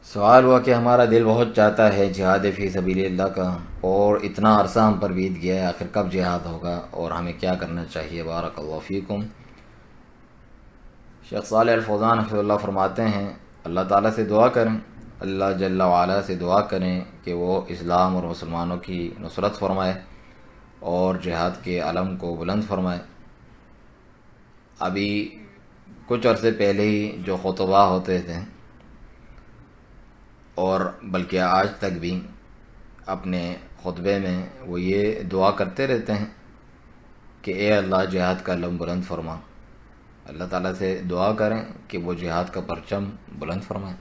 سوال ہوا کہ ہمارا دل بہت چاہتا ہے جہاد فی سبیل اللہ کا، اور اتنا عرصہ ہم پر بیت گیا ہے، آخر کب جہاد ہوگا اور ہمیں کیا کرنا چاہیے؟ بارک اللہ فیکم۔ شیخ صالح الفوزان حفظہ اللہ فرماتے ہیں، اللہ تعالیٰ سے دعا کریں، اللہ جل وعلا سے دعا کریں کہ وہ اسلام اور مسلمانوں کی نصرت فرمائے اور جہاد کے علم کو بلند فرمائے۔ ابھی کچھ عرصے پہلے ہی جو خطبہ ہوتے تھے، اور بلکہ آج تک بھی اپنے خطبے میں وہ یہ دعا کرتے رہتے ہیں کہ اے اللہ جہاد کا علم بلند فرما۔ اللہ تعالیٰ سے دعا کریں کہ وہ جہاد کا پرچم بلند فرمائے۔